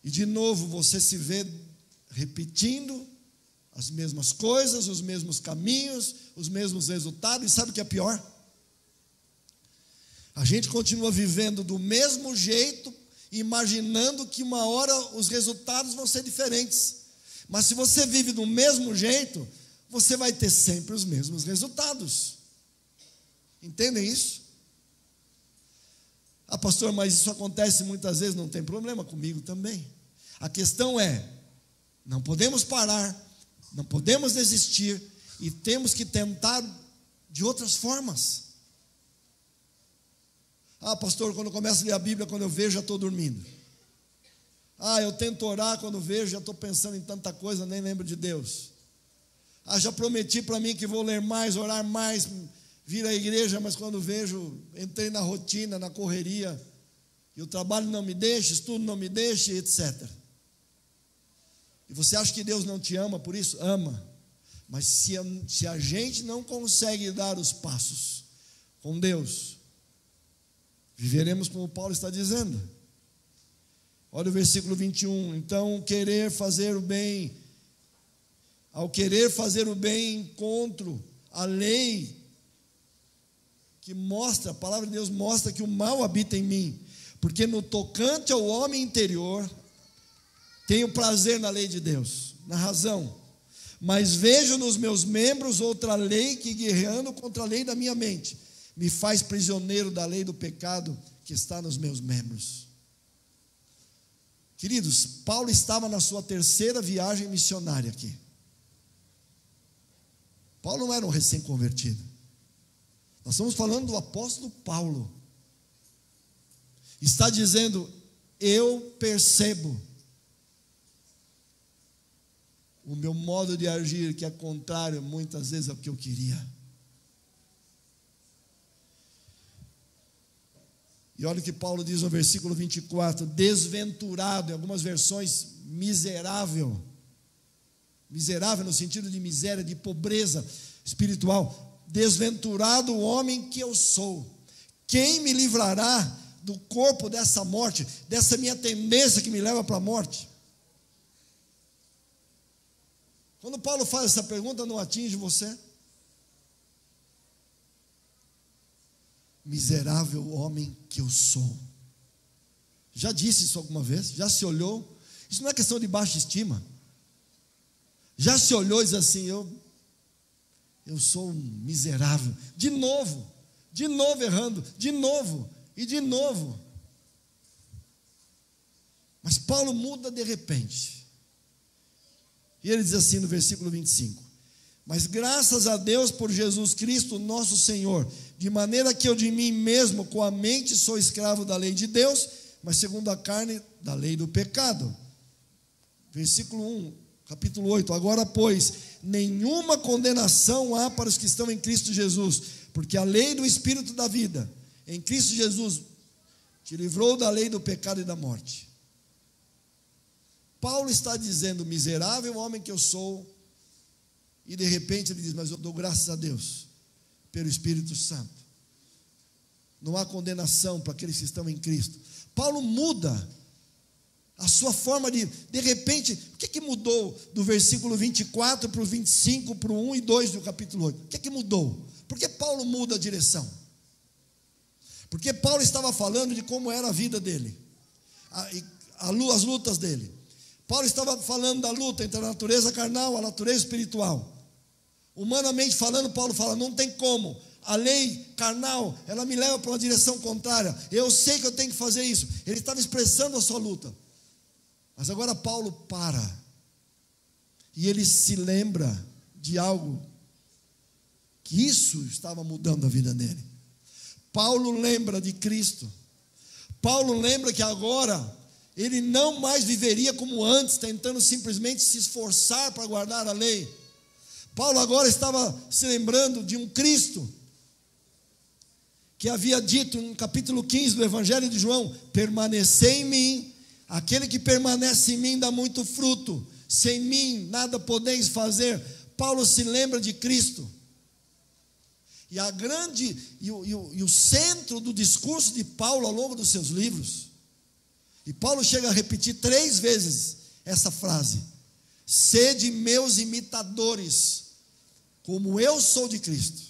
E de novo você se vê repetindo as mesmas coisas, os mesmos caminhos, os mesmos resultados. E sabe o que é pior? A gente continua vivendo do mesmo jeito, imaginando que uma hora os resultados vão ser diferentes. Mas se você vive do mesmo jeito, você vai ter sempre os mesmos resultados. Entendem isso? Ah, pastor, mas isso acontece muitas vezes. Não tem problema, comigo também. A questão é, não podemos parar, não podemos desistir, e temos que tentar de outras formas. Ah, pastor, quando eu começo a ler a Bíblia, quando eu vejo, já estou dormindo. Ah, eu tento orar, quando eu vejo, já estou pensando em tanta coisa, nem lembro de Deus. Ah, já prometi para mim que vou ler mais, orar mais, vir à igreja, mas quando vejo, entrei na rotina, na correria, e o trabalho não me deixa, estudo não me deixa, etc. E você acha que Deus não te ama por isso? Ama. Mas se a gente não consegue dar os passos com Deus, viveremos como Paulo está dizendo. Olha o versículo 21. Então, ao querer fazer o bem, encontro a lei que mostra, a palavra de Deus mostra que o mal habita em mim, porque no tocante ao homem interior, tenho prazer na lei de Deus, na razão, mas vejo nos meus membros outra lei que, guerreando contra a lei da minha mente, me faz prisioneiro da lei do pecado que está nos meus membros. Queridos, Paulo estava na sua terceira viagem missionária aqui. Paulo não era um recém-convertido. Nós estamos falando do apóstolo Paulo. Está dizendo, eu percebo o meu modo de agir, que é contrário muitas vezes ao que eu queria. E olha o que Paulo diz no versículo 24: desventurado, em algumas versões, miserável. Miserável no sentido de miséria, de pobreza espiritual. Desventurado o homem que eu sou. Quem me livrará do corpo dessa morte, dessa minha tendência que me leva para a morte? Quando Paulo faz essa pergunta, não atinge você? Miserável homem que eu sou. Já disse isso alguma vez? Já se olhou? Isso não é questão de baixa estima. Já se olhou e diz assim, eu sou um miserável. De novo errando, de novo e de novo. Mas Paulo muda de repente. E ele diz assim no versículo 25: mas graças a Deus por Jesus Cristo nosso Senhor, de maneira que eu de mim mesmo com a mente sou escravo da lei de Deus, mas segundo a carne da lei do pecado. Versículo 1, capítulo 8: agora pois, nenhuma condenação há para os que estão em Cristo Jesus, porque a lei do Espírito da vida, em Cristo Jesus, te livrou da lei do pecado e da morte. Paulo está dizendo, miserável homem que eu sou, e de repente ele diz, mas eu dou graças a Deus, pelo Espírito Santo. Não há condenação para aqueles que estão em Cristo. Paulo muda a sua forma de repente, o que mudou do versículo 24 para o 25, para o 1 e 2 do capítulo 8? O que mudou? Por que Paulo muda a direção? Porque Paulo estava falando de como era a vida dele, as lutas dele. Paulo estava falando da luta entre a natureza carnal e a natureza espiritual. Humanamente falando, Paulo fala, não tem como. A lei carnal, ela me leva para uma direção contrária. Eu sei que eu tenho que fazer isso. Ele estava expressando a sua luta. Mas agora Paulo para. E ele se lembra de algo que isso estava mudando a vida dele. Paulo lembra de Cristo. Paulo lembra que agora Ele não mais viveria como antes, tentando simplesmente se esforçar para guardar a lei. Paulo agora estava se lembrando de um Cristo que havia dito no capítulo 15 do Evangelho de João: permanecei em mim, aquele que permanece em mim dá muito fruto, sem mim nada podeis fazer. Paulo se lembra de Cristo. E o centro do discurso de Paulo ao longo dos seus livros, e Paulo chega a repetir 3 vezes essa frase: sede meus imitadores, como eu sou de Cristo.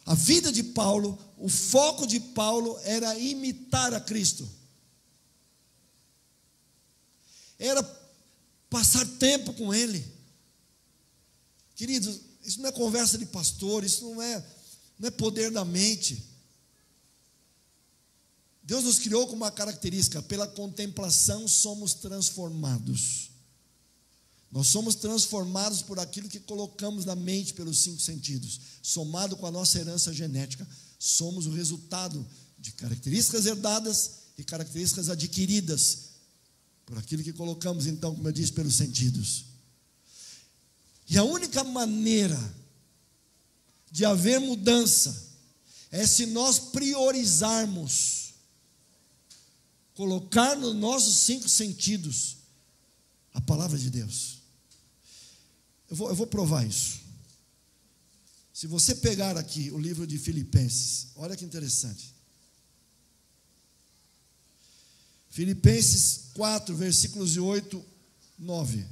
A vida de Paulo, o foco de Paulo era imitar a Cristo, era passar tempo com Ele. Queridos, isso não é conversa de pastor, isso não é poder da mente. Deus nos criou com uma característica: pela contemplação somos transformados. Nós somos transformados por aquilo que colocamos na mente pelos 5 sentidos, somado com a nossa herança genética. Somos o resultado de características herdadas e características adquiridas por aquilo que colocamos, então, como eu disse, pelos sentidos. E a única maneira de haver mudança é se nós priorizarmos colocar nos nossos 5 sentidos a palavra de Deus. Eu vou provar isso. Se você pegar aqui o livro de Filipenses, olha que interessante. Filipenses 4, versículos de 8, 9.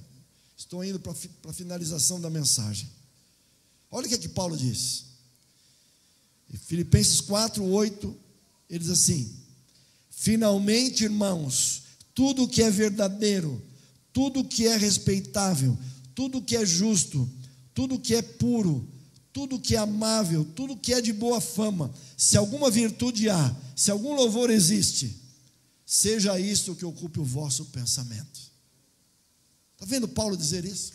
Estou indo para a finalização da mensagem. Olha o que é que Paulo diz. Filipenses 4, 8, ele diz assim: finalmente, irmãos, tudo que é verdadeiro, tudo que é respeitável, tudo que é justo, tudo que é puro, tudo que é amável, tudo que é de boa fama, se alguma virtude há, se algum louvor existe, seja isto que ocupe o vosso pensamento. Está vendo Paulo dizer isso?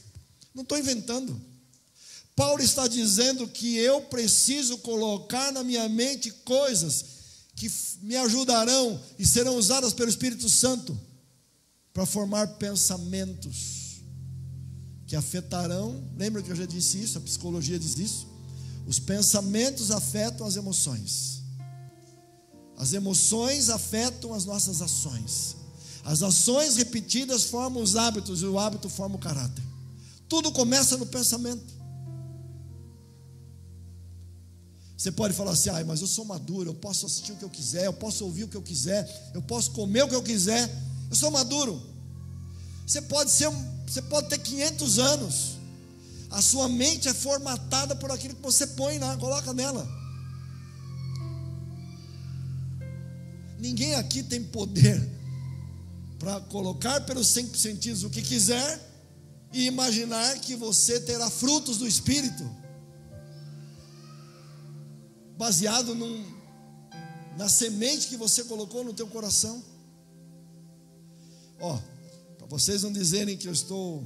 Não estou inventando. Paulo está dizendo que eu preciso colocar na minha mente coisas que me ajudarão e serão usadas pelo Espírito Santo para formar pensamentos que afetarão. Lembra que eu já disse isso? A psicologia diz isso. Os pensamentos afetam as emoções. As emoções afetam as nossas ações. As ações repetidas formam os hábitos, e o hábito forma o caráter. Tudo começa no pensamento. Você pode falar assim: mas eu sou maduro, eu posso assistir o que eu quiser, eu posso ouvir o que eu quiser, eu posso comer o que eu quiser, eu sou maduro. Você pode ter 500 anos, a sua mente é formatada por aquilo que você põe lá, coloca nela. Ninguém aqui tem poder para colocar pelos 5 sentidos o que quiser e imaginar que você terá frutos do Espírito, baseado na semente que você colocou no teu coração. Para vocês não dizerem que eu estou...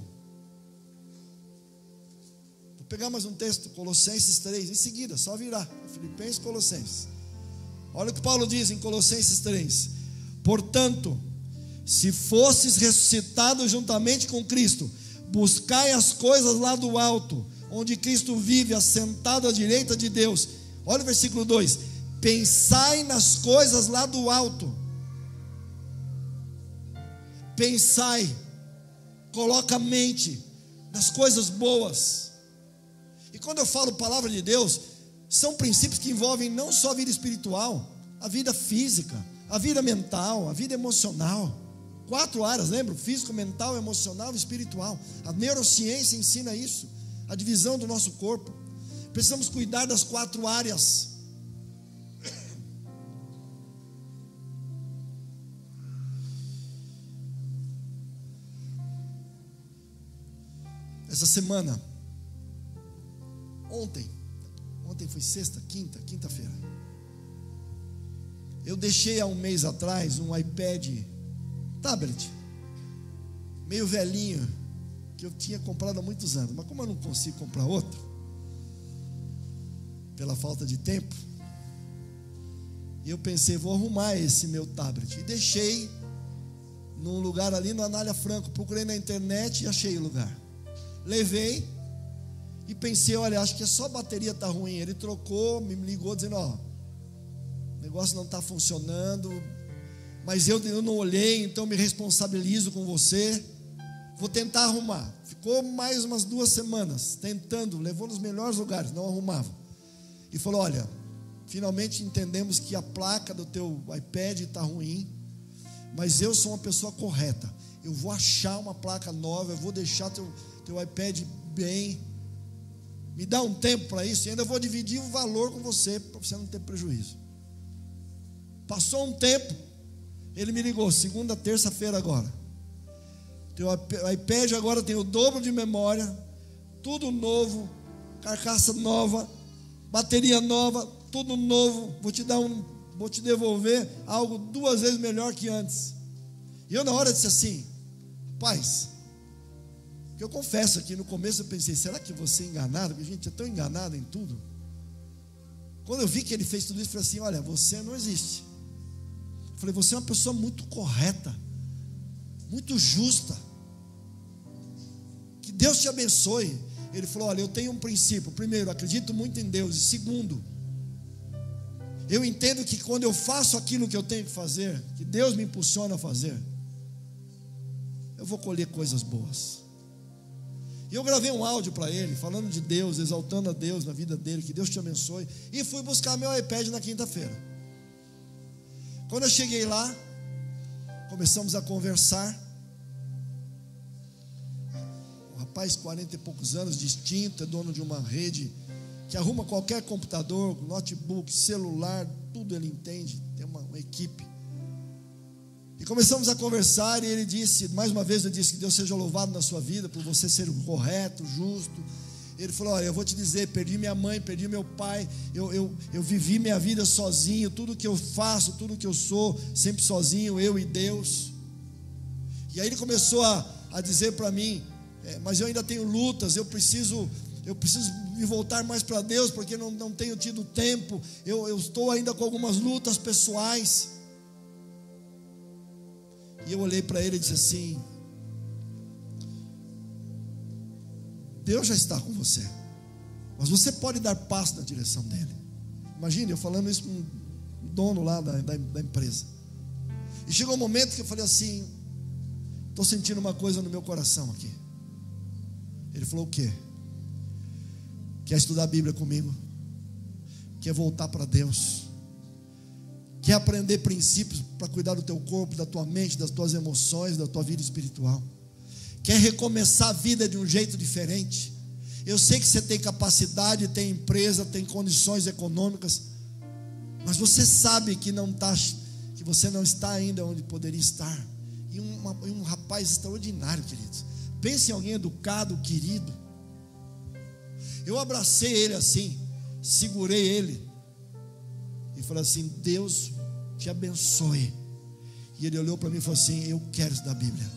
Vou pegar mais um texto, Colossenses 3, em seguida, só virar, Filipenses, Colossenses. Olha o que Paulo diz em Colossenses 3: portanto, se fosses ressuscitados juntamente com Cristo, buscai as coisas lá do alto, onde Cristo vive, assentado à direita de Deus. Olha o versículo 2: pensai nas coisas lá do alto. Pensai, coloca a mente nas coisas boas. E quando eu falo palavra de Deus, são princípios que envolvem não só a vida espiritual, a vida física, a vida mental, a vida emocional. 4 áreas, lembra? Físico, mental, emocional e espiritual. A neurociência ensina isso, a divisão do nosso corpo. Precisamos cuidar das 4 áreas. Essa semana, ontem foi quinta-feira, eu deixei há um mês atrás um iPad tablet, meio velhinho, que eu tinha comprado há muitos anos, mas como eu não consigo comprar outro, pela falta de tempo, eu pensei, vou arrumar esse meu tablet, e deixei num lugar ali no Anália Franco. Procurei na internet e achei o lugar. Levei e pensei, olha, acho que só a bateria está ruim. Ele trocou, me ligou dizendo, ó, o negócio não está funcionando, mas eu não olhei, então me responsabilizo com você. Vou tentar arrumar. Ficou mais umas 2 semanas tentando, levou nos melhores lugares, não arrumava. E falou, olha, finalmente entendemos que a placa do teu iPad está ruim, mas eu sou uma pessoa correta. Eu vou achar uma placa nova, eu vou deixar teu iPad bem. Me dá um tempo para isso e ainda vou dividir o valor com você, para você não ter prejuízo. Passou um tempo, ele me ligou, segunda, terça-feira agora. Teu iPad agora tem o dobro de memória, tudo novo, carcaça nova, bateria nova, tudo novo. Vou te devolver algo 2 vezes melhor que antes. E eu na hora disse assim, rapaz, que eu confesso que no começo eu pensei, será que você é enganado? Porque a gente é tão enganado em tudo. Quando eu vi que ele fez tudo isso, eu falei assim, olha, você não existe. Eu falei, você é uma pessoa muito correta, muito justa. Que Deus te abençoe. Ele falou, olha, eu tenho um princípio. Primeiro, acredito muito em Deus. E segundo, eu entendo que quando eu faço aquilo que eu tenho que fazer, que Deus me impulsiona a fazer, eu vou colher coisas boas. E eu gravei um áudio para ele, falando de Deus, exaltando a Deus na vida dele, que Deus te abençoe. E fui buscar meu iPad na quinta-feira. Quando eu cheguei lá, começamos a conversar. Um rapaz, 40 e poucos anos, distinto, é dono de uma rede que arruma qualquer computador, notebook, celular, tudo ele entende, tem uma equipe. E começamos a conversar e ele disse, mais uma vez eu disse, que Deus seja louvado na sua vida, por você ser correto, justo. Ele falou, olha, eu vou te dizer, perdi minha mãe, perdi meu pai, eu vivi minha vida sozinho, tudo que eu faço, tudo que eu sou, sempre sozinho, eu e Deus. E aí ele começou a dizer para mim, mas eu ainda tenho lutas, eu preciso me voltar mais para Deus, porque não tenho tido tempo, eu estou ainda com algumas lutas pessoais. E eu olhei para ele e disse assim, Deus já está com você, mas você pode dar passo na direção dele. Imagine eu falando isso com o dono lá da empresa. E chegou um momento que eu falei assim, estou sentindo uma coisa no meu coração aqui. Ele falou, o quê? Quer estudar a Bíblia comigo? Quer voltar para Deus? Quer aprender princípios para cuidar do teu corpo, da tua mente, das tuas emoções, da tua vida espiritual? Quer recomeçar a vida de um jeito diferente? Eu sei que você tem capacidade, tem empresa, tem condições econômicas, mas você sabe que você não está ainda onde poderia estar. E um rapaz extraordinário, queridos. Pense em alguém educado, querido. Eu abracei ele assim, segurei ele e falei assim, Deus te abençoe. E ele olhou para mim e falou assim, eu quero estudar a Bíblia.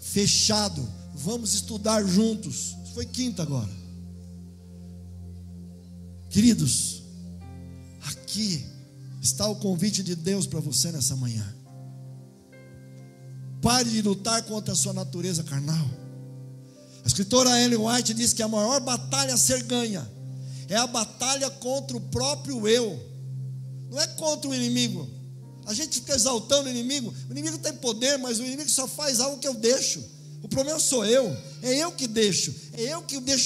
Fechado, vamos estudar juntos. Isso foi quinta agora. Queridos, aqui está o convite de Deus para você nessa manhã. Pare de lutar contra a sua natureza carnal. A escritora Ellen White diz que a maior batalha a ser ganha é a batalha contra o próprio eu. Não é contra o inimigo. A gente fica exaltando o inimigo tem poder, mas o inimigo só faz algo que eu deixo. O problema sou eu, é eu que deixo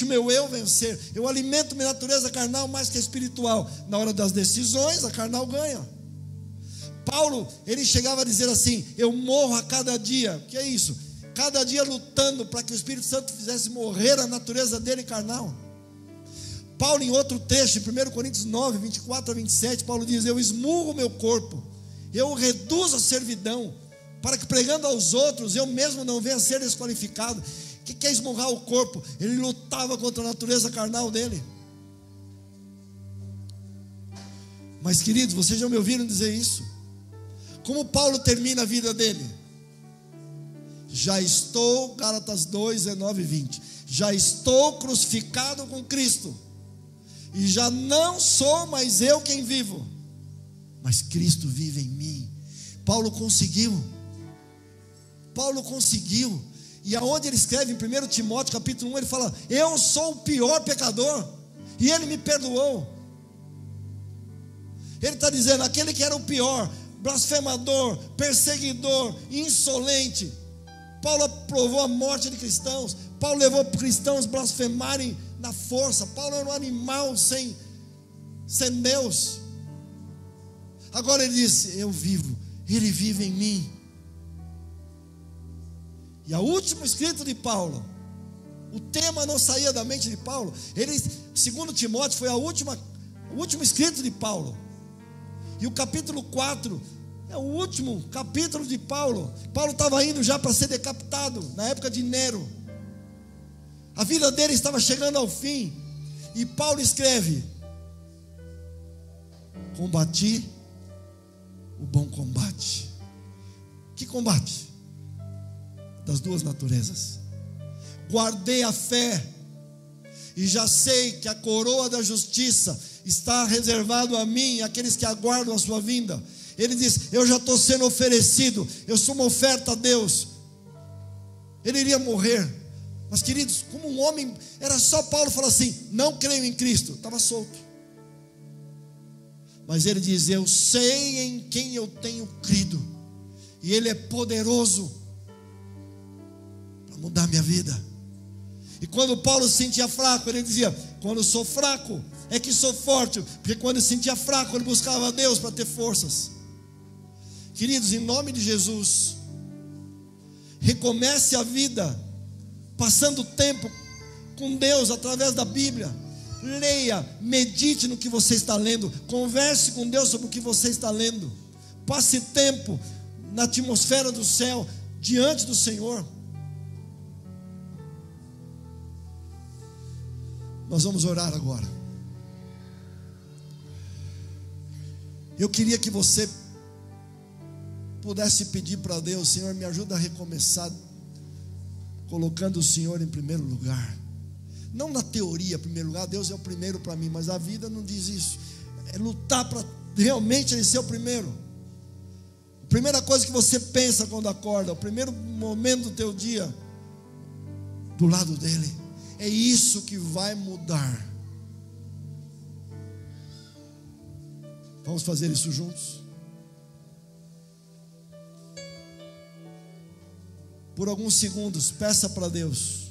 meu eu vencer. Eu alimento minha natureza carnal mais que a espiritual. Na hora das decisões, a carnal ganha. Paulo, ele chegava a dizer assim, eu morro a cada dia. O que é isso? Cada dia lutando para que o Espírito Santo fizesse morrer a natureza dele carnal. Paulo, em outro texto, em 1 Coríntios 9, 24 a 27, Paulo diz, eu esmurro o meu corpo, eu o reduzo à servidão, para que pregando aos outros, eu mesmo não venha a ser desqualificado. O que é esmurrar o corpo? Ele lutava contra a natureza carnal dele. Mas queridos, vocês já me ouviram dizer isso? Como Paulo termina a vida dele? Já estou, Gálatas 2, 19 e 20, já estou crucificado com Cristo, e já não sou mais eu quem vivo, mas Cristo vive em mim. Paulo conseguiu. Paulo conseguiu. E aonde ele escreve em 1 Timóteo capítulo 1, ele fala: eu sou o pior pecador, e ele me perdoou. Ele está dizendo, aquele que era o pior, blasfemador, perseguidor, insolente, Paulo aprovou a morte de cristãos. Paulo levou cristãos blasfemarem na força. Paulo era um animal sem Deus. Agora ele disse: eu vivo, ele vive em mim. E o último escrito de Paulo, o tema não saía da mente de Paulo. Ele, 2 Timóteo foi o último escrito de Paulo. E o capítulo 4 é o último capítulo de Paulo. Paulo estava indo já para ser decapitado, na época de Nero. A vida dele estava chegando ao fim. E Paulo escreve: combati o bom combate. Que combate? Das duas naturezas. Guardei a fé, e já sei que a coroa da justiça está reservado a mim e àqueles que aguardam a sua vinda. Ele diz: eu já estou sendo oferecido, eu sou uma oferta a Deus. Ele iria morrer, mas queridos, como um homem, era só Paulo falar assim: não creio em Cristo, estava solto. Mas ele diz: eu sei em quem eu tenho crido, e Ele é poderoso para mudar minha vida. E quando Paulo se sentia fraco, ele dizia: quando eu sou fraco, é que sou forte. Porque quando ele se sentia fraco, ele buscava a Deus para ter forças. Queridos, em nome de Jesus, recomece a vida, passando tempo com Deus através da Bíblia. Leia, medite no que você está lendo, converse com Deus sobre o que você está lendo. Passe tempo na atmosfera do céu, diante do Senhor. Nós vamos orar agora. Eu queria que você pudesse pedir para Deus: Senhor, me ajuda a recomeçar, colocando o Senhor em primeiro lugar. Não na teoria, em primeiro lugar, Deus é o primeiro para mim, mas a vida não diz isso. É lutar para realmente Ele ser o primeiro. A primeira coisa que você pensa quando acorda, o primeiro momento do teu dia, do lado dEle. É isso que vai mudar. Vamos fazer isso juntos? Por alguns segundos, peça para Deus,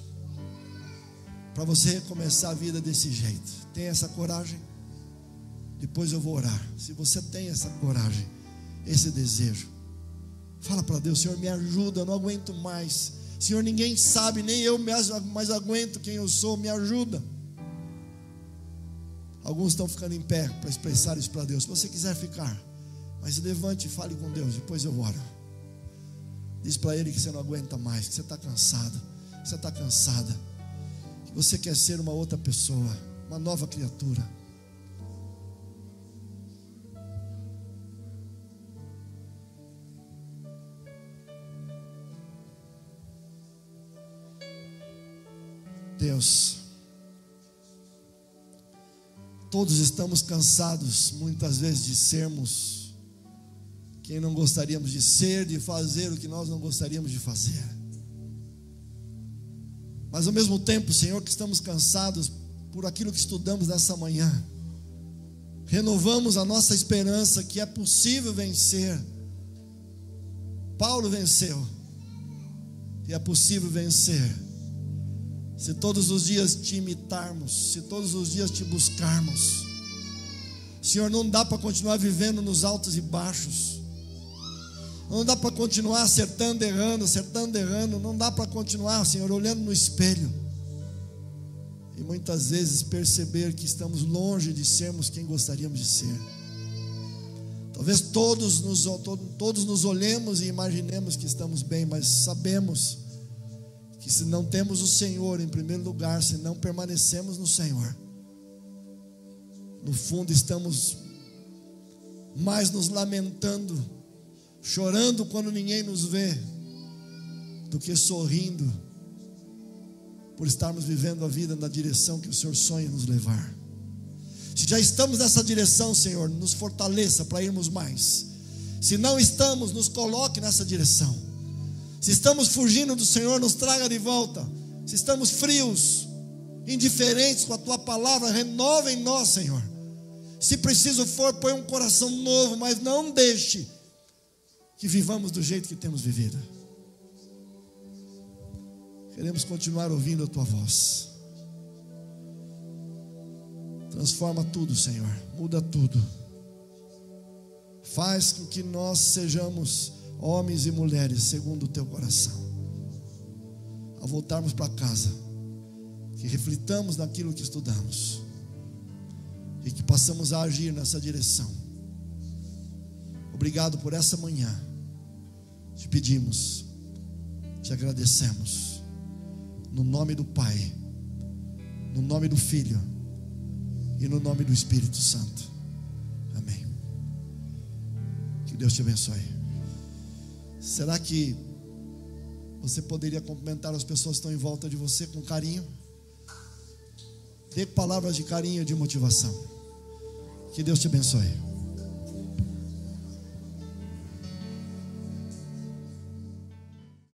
para você recomeçar a vida desse jeito. Tem essa coragem? Depois eu vou orar. Se você tem essa coragem, esse desejo, fala para Deus: Senhor, me ajuda, eu não aguento mais. Senhor, ninguém sabe, nem eu mais aguento quem eu sou, me ajuda. Alguns estão ficando em pé para expressar isso para Deus. Se você quiser ficar, mas levante e fale com Deus, depois eu oro. Diz para Ele que você não aguenta mais, que você está cansado, que você está cansada, que você quer ser uma outra pessoa, uma nova criatura. Deus, todos estamos cansados muitas vezes de sermos quem não gostaríamos de ser, de fazer o que nós não gostaríamos de fazer. Mas ao mesmo tempo, Senhor, que estamos cansados por aquilo que estudamos nessa manhã, renovamos a nossa esperança que é possível vencer. Paulo venceu, e é possível vencer se todos os dias te imitarmos, se todos os dias te buscarmos. Senhor, não dá para continuar vivendo nos altos e baixos. Não dá para continuar acertando, errando, não dá para continuar, Senhor, olhando no espelho e muitas vezes perceber que estamos longe de sermos quem gostaríamos de ser. Talvez todos nos olhemos e imaginemos que estamos bem, mas sabemos que se não temos o Senhor em primeiro lugar, se não permanecemos no Senhor, no fundo estamos mais nos lamentando, chorando quando ninguém nos vê, do que sorrindo por estarmos vivendo a vida na direção que o Senhor sonha nos levar. Se já estamos nessa direção, Senhor, nos fortaleça para irmos mais. Se não estamos, nos coloque nessa direção. Se estamos fugindo do Senhor, nos traga de volta. Se estamos frios, indiferentes com a Tua palavra, renova em nós, Senhor. Se preciso for, põe um coração novo, mas não deixe que vivamos do jeito que temos vivido. Queremos continuar ouvindo a Tua voz. Transforma tudo, Senhor. Muda tudo. Faz com que nós sejamos homens e mulheres segundo o Teu coração. Ao voltarmos para casa, que reflitamos naquilo que estudamos e que passamos a agir nessa direção. Obrigado por essa manhã. Te pedimos, te agradecemos, no nome do Pai, no nome do Filho e no nome do Espírito Santo. Amém. Que Deus te abençoe. Será que você poderia cumprimentar as pessoas que estão em volta de você com carinho? Dê palavras de carinho e de motivação. Que Deus te abençoe.